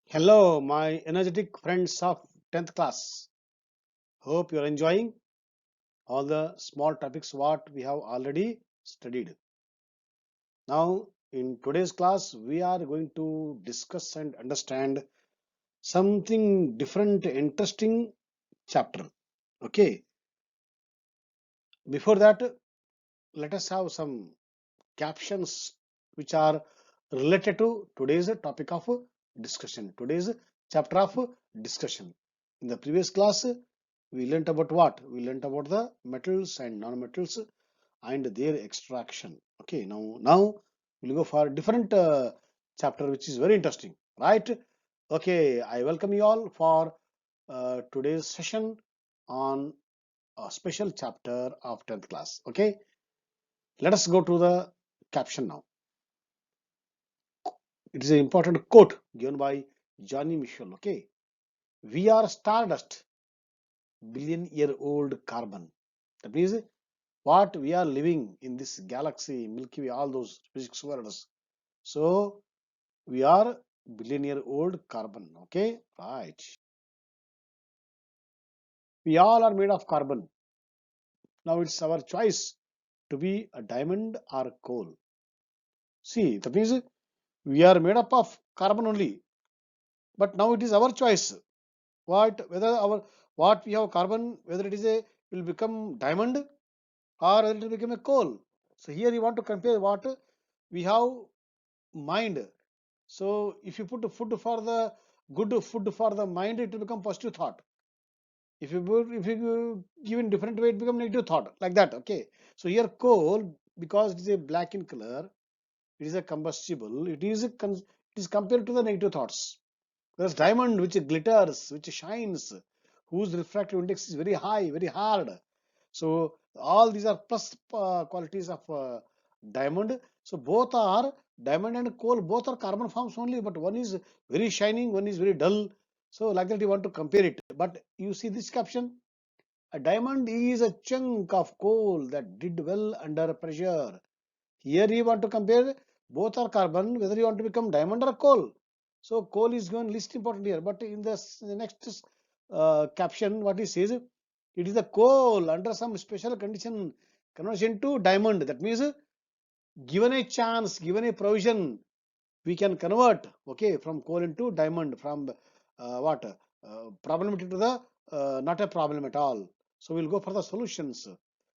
Hello, my energetic friends of 10th class. Hope you're enjoying all the small topics what we have already studied. Now, in today's class, we are going to discuss and understand something different, interesting chapter. Okay, before that, let us have some captions which are related to today's topic of discussion, today's chapter of discussion. In the previous class, we learnt about what? We learnt about the metals and non-metals and their extraction. Okay, now we'll go for a different chapter which is very interesting, right? Okay, I welcome you all for today's session on a special chapter of 10th class. Okay, let us go to the caption now. It is an important quote given by Johnny Mitchell. Okay, we are stardust, billion-year-old carbon. That means what we are living in this galaxy, Milky Way, all those physics worlds. So we are billion-year-old carbon. Okay, right. We all are made of carbon. Now it's our choice to be a diamond or coal. See, that means we are made up of carbon only, but now it is our choice. Whether our what we have carbon, whether it is a will become diamond or whether it will become a coal. So here you want to compare what we have mind. So if you put food for the good food for the mind, it will become positive thought. If you give in different way, it become negative thought like that. Okay. So here coal, because it is a black in color, it is a combustible. It is compared to the negative thoughts. Whereas diamond, which glitters, which shines, whose refractive index is very high, very hard. So all these are plus qualities of diamond. So both are diamond and coal, both are carbon forms only, but one is very shining, one is very dull. So like that you want to compare it. But you see this caption, a diamond is a chunk of coal that did well under pressure. Here you want to compare both are carbon, whether you want to become diamond or coal. So coal is going least important here. But in the next caption, what he says, it is the coal under some special conversion to diamond. That means given a chance, given a provision, we can convert, okay, from coal into diamond, from what problematic to the not a problem at all. So we'll go for the solutions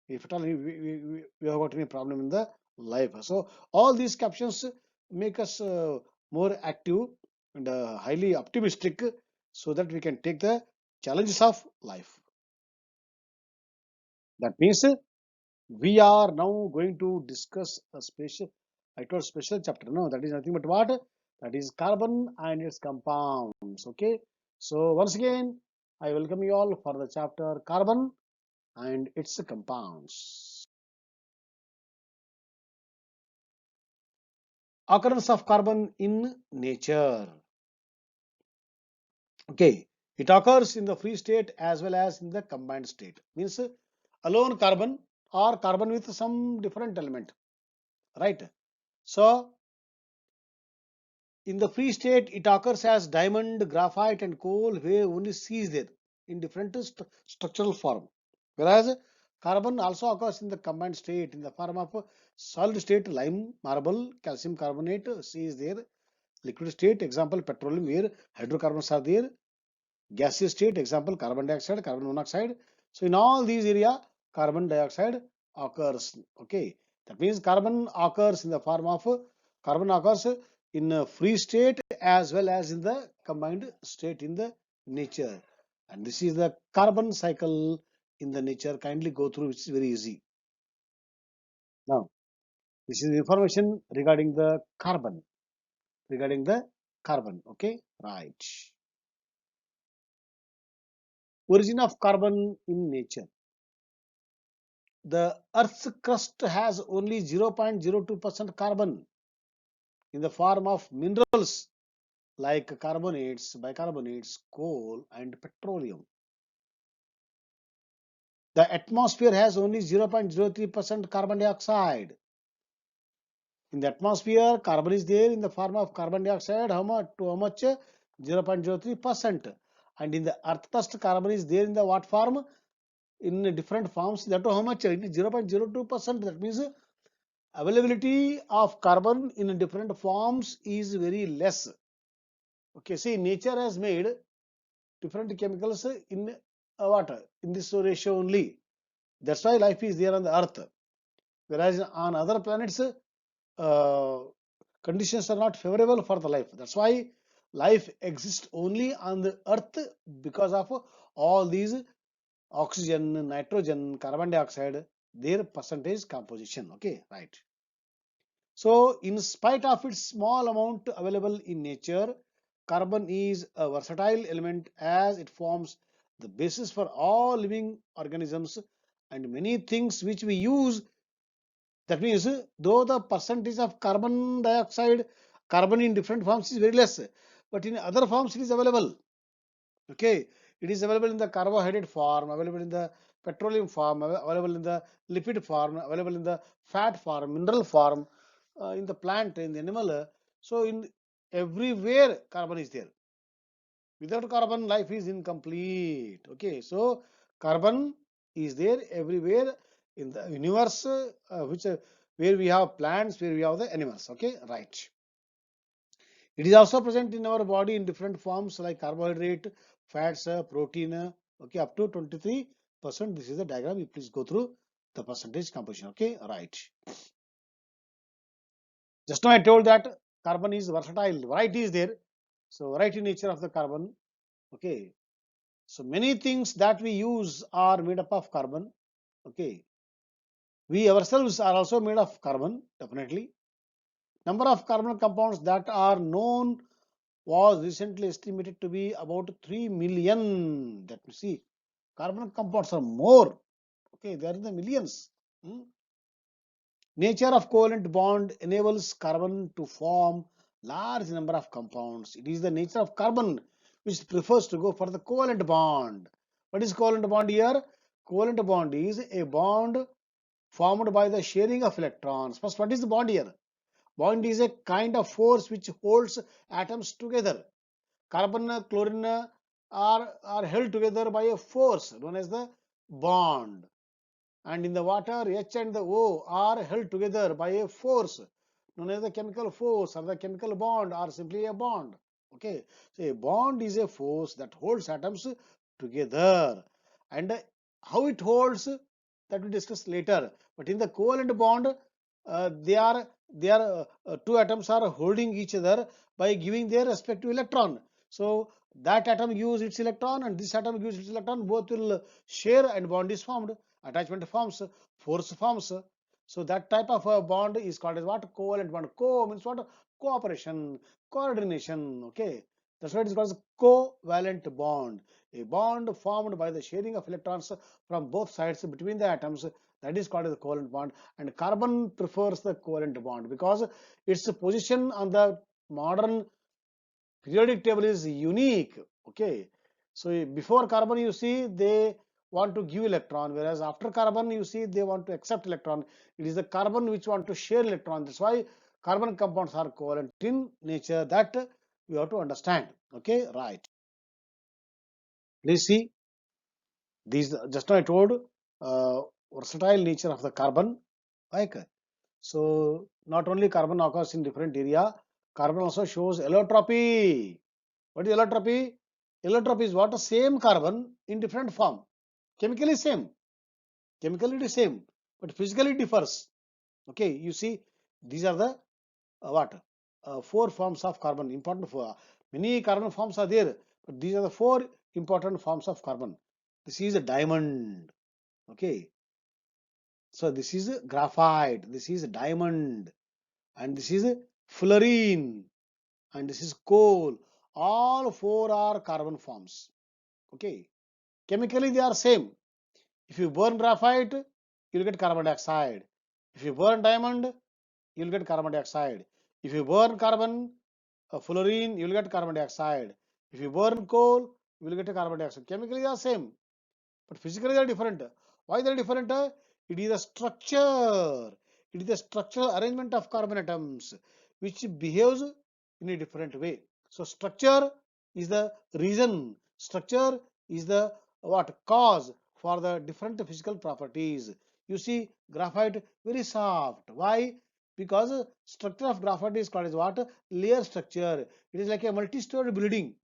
if at all we have got any problem in the life. So all these captions make us more active and highly optimistic, so that we can take the challenges of life. That means we are now going to discuss a special, I told special chapter. No, that is nothing but what? That is carbon and its compounds. Okay. So once again, I welcome you all for the chapter carbon and its compounds. Occurrence of carbon in nature. Okay. It occurs in the free state as well as in the combined state. Means alone carbon or carbon with some different element. Right. So in the free state, it occurs as diamond, graphite, and coal, where only C is there in different structural form. Whereas carbon also occurs in the combined state in the form of solid state, lime, marble, calcium carbonate, C is there. Liquid state, example petroleum, where hydrocarbons are there. Gaseous state, example carbon dioxide, carbon monoxide. So in all these area, carbon dioxide occurs. Okay, that means carbon occurs in the form of carbon occurs in a free state as well as in the combined state in the nature. And this is the carbon cycle in the nature. Kindly go through, which is very easy. Now, this is information regarding the carbon. Regarding the carbon. Okay, right. Origin of carbon in nature. The Earth's crust has only 0.02% carbon in the form of minerals like carbonates, bicarbonates, coal, and petroleum. The atmosphere has only 0.03% carbon dioxide. In the atmosphere, carbon is there in the form of carbon dioxide. How much? To how much? 0.03%. And in the earth crust, carbon is there in the what form? In different forms. That how much? It is 0.02%. That means availability of carbon in different forms is very less. Okay, see, nature has made different chemicals in water in this ratio only. That's why life is there on the earth. Whereas on other planets, conditions are not favorable for the life. That's why life exists only on the earth because of all these oxygen, nitrogen, carbon dioxide, their percentage composition. Okay, right. So, in spite of its small amount available in nature, carbon is a versatile element as it forms the basis for all living organisms and many things which we use. That means, though the percentage of carbon dioxide, carbon in different forms is very less, but in other forms it is available. Okay, it is available in the carbohydrate form, available in the petroleum form, available in the lipid form, available in the fat form, mineral form, in the plant, in the animal. So in everywhere carbon is there. Without carbon, life is incomplete. Okay, so carbon is there everywhere in the universe, which where we have plants, where we have the animals. Okay, right. It is also present in our body in different forms like carbohydrate, fats, protein. Okay, up to 23%. This is the diagram. You please go through the percentage composition. Okay, right. Just now I told that carbon is versatile. Variety is there. So variety nature of the carbon. Okay. So many things that we use are made up of carbon. Okay. We ourselves are also made of carbon, definitely. Number of carbon compounds that are known was recently estimated to be about 3 million. That we see, carbon compounds are more. Okay, they are in the millions. Nature of covalent bond enables carbon to form large number of compounds. It is the nature of carbon which prefers to go for the covalent bond. What is covalent bond here? Covalent bond is a bond formed by the sharing of electrons. First, what is the bond here? Bond is a kind of force which holds atoms together. Carbon, chlorine are held together by a force known as the bond. And in the water, H and the O are held together by a force known as the chemical force or the chemical bond or simply a bond. Okay, so a bond is a force that holds atoms together, and how it holds that we discuss later. But in the covalent bond, two atoms are holding each other by giving their respective electron. So that atom gives its electron and this atom gives its electron. Both will share and bond is formed. Attachment forms, force forms. So that type of a bond is called as what? Covalent bond. Co means what? Cooperation, coordination. Okay, that's why it is called as covalent bond. A bond formed by the sharing of electrons from both sides between the atoms. That is called as a covalent bond. And carbon prefers the covalent bond because its position on the modern periodic table is unique. Okay, so before carbon you see they want to give electron, whereas after carbon you see they want to accept electron. It is the carbon which want to share electron. That's why carbon compounds are covalent in nature. That we have to understand. Okay, right. Please see these. Just now I told versatile nature of the carbon. Like so, not only carbon occurs in different area, carbon also shows allotropy. What is allotropy? Allotropy is what? The same carbon in different form. Chemically same. Chemically it is same, but physically it differs. Okay, you see, these are the what? Four forms of carbon. Important for many carbon forms are there, but these are the four important forms of carbon. This is a diamond. Okay, so this is a graphite. This is a diamond, and this is a fullerene, and this is coal. All four are carbon forms. Okay, chemically they are same. If you burn graphite, you'll get carbon dioxide. If you burn diamond, you'll get carbon dioxide. If you burn carbon, fullerene, you'll get carbon dioxide. If you burn coal, you will get a carbon dioxide. Chemically they are same, but physically they are different. Why they are different? It is a structure. It is the structural arrangement of carbon atoms which behaves in a different way. So structure is the reason. Structure is the what cause for the different physical properties. You see graphite very soft. Why? Because structure of graphite is called as what? Layer structure. It is like a multi-story building.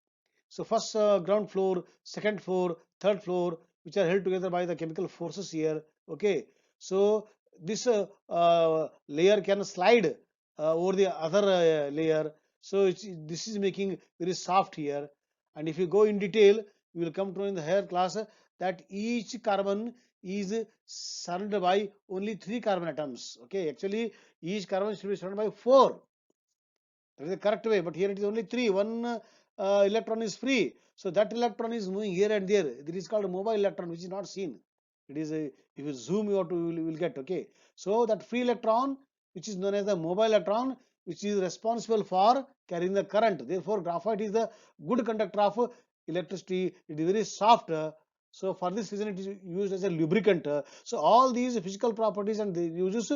So first ground floor, second floor, third floor, which are held together by the chemical forces here. Okay. So this layer can slide over the other layer. So this is making very soft here. And if you go in detail, you will come to know in the higher class that each carbon is surrounded by only 3 carbon atoms. Okay. Actually, each carbon should be surrounded by 4. That is the correct way, but here it is only 3. One electron is free. So that electron is moving here and there. It is called a mobile electron, which is not seen. It is a, if you zoom, you will get, okay. So that free electron, which is known as the mobile electron, which is responsible for carrying the current. Therefore, graphite is the good conductor of electricity. It is very soft. So for this reason, it is used as a lubricant. So all these physical properties and the uses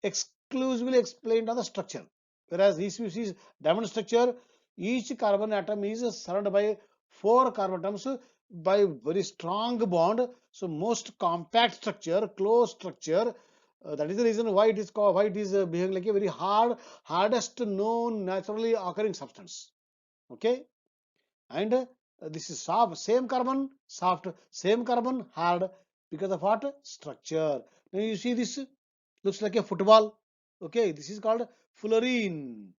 exclusively explained on the structure. Whereas this is diamond structure, each carbon atom is surrounded by 4 carbon atoms by very strong bond. So most compact structure, close structure. That is the reason why it is called, why it is behaving like a very hardest known naturally occurring substance. Okay, and this is soft, same carbon soft, same carbon hard, because of what? Structure. Now you see this looks like a football. Okay, this is called fullerene.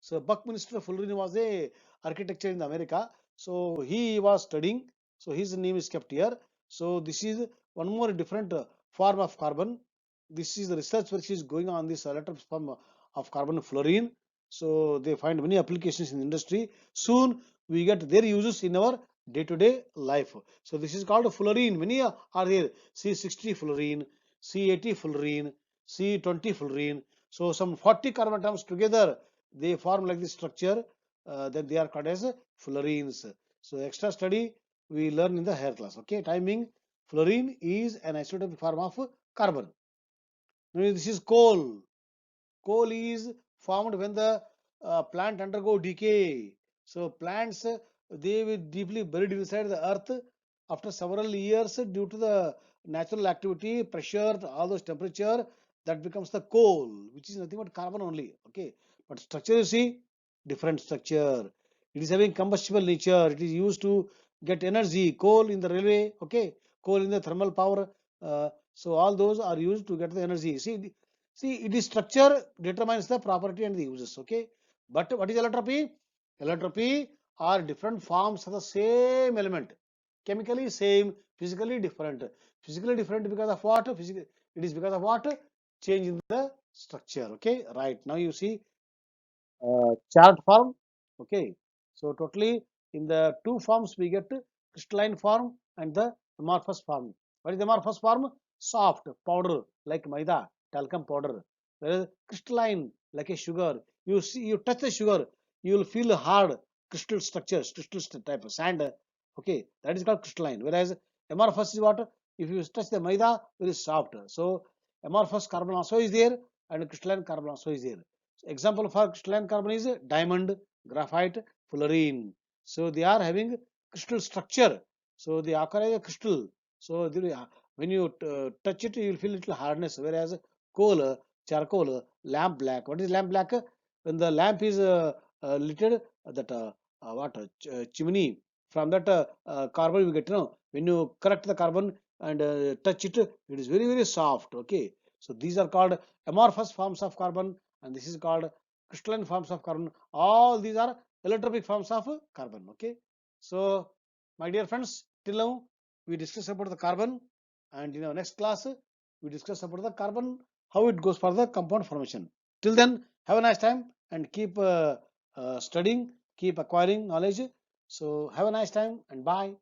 So Buckminster Fullerene was a architecture in America. So he was studying. So his name is kept here. So this is one more different form of carbon. This is the research which is going on this electric form of carbon fullerene. So they find many applications in industry. Soon we get their uses in our day-to-day life. So this is called fullerene. Many are there. C60 fullerene, C80 fullerene, C20 fullerene. So some 40 carbon atoms together, they form like this structure. Then they are called as fullerenes. So extra study we learn in the higher class. Okay, timing. Fullerene is an isotopic form of carbon. Now this is coal. Coal is formed when the plant undergo decay. So plants they will deeply buried inside the earth after several years due to the natural activity, pressure, all those temperature, that becomes the coal, which is nothing but carbon only. Okay, but structure you see different structure. It is having combustible nature. It is used to get energy. Coal in the railway. Okay, coal in the thermal power. So all those are used to get the energy. See, it is structure determines the property and the uses. Okay, but what is allotropy? Allotropy are different forms of the same element, chemically same, physically different. Physically different because of what? Physical. It is because of what? Change in the structure. Okay, right now you see chart form. Okay, so totally in the two forms we get crystalline form and the amorphous form. What is the amorphous form? Soft powder like maida, talcum powder. Whereas crystalline like a sugar. You see, you touch the sugar, you will feel hard crystal structures, crystal type of sand. Okay, that is called crystalline. Whereas amorphous is what? If you touch the maida, very soft. So amorphous carbon also is there and crystalline carbon also is there. Example for crystalline carbon is diamond, graphite, fullerene. So they are having crystal structure. So they occur as a crystal. So when you touch it, you will feel little hardness. Whereas coal, charcoal, lamp black. What is lamp black? When the lamp is lit, that what chimney, from that carbon you get. When you correct the carbon and touch it, it is very soft. Okay. So these are called amorphous forms of carbon, and this is called crystalline forms of carbon. All these are allotropic forms of carbon. Okay, so my dear friends, till now we discussed about the carbon, and in our next class we discuss about the carbon, how it goes for the compound formation. Till then, have a nice time and keep studying, keep acquiring knowledge. So have a nice time and bye.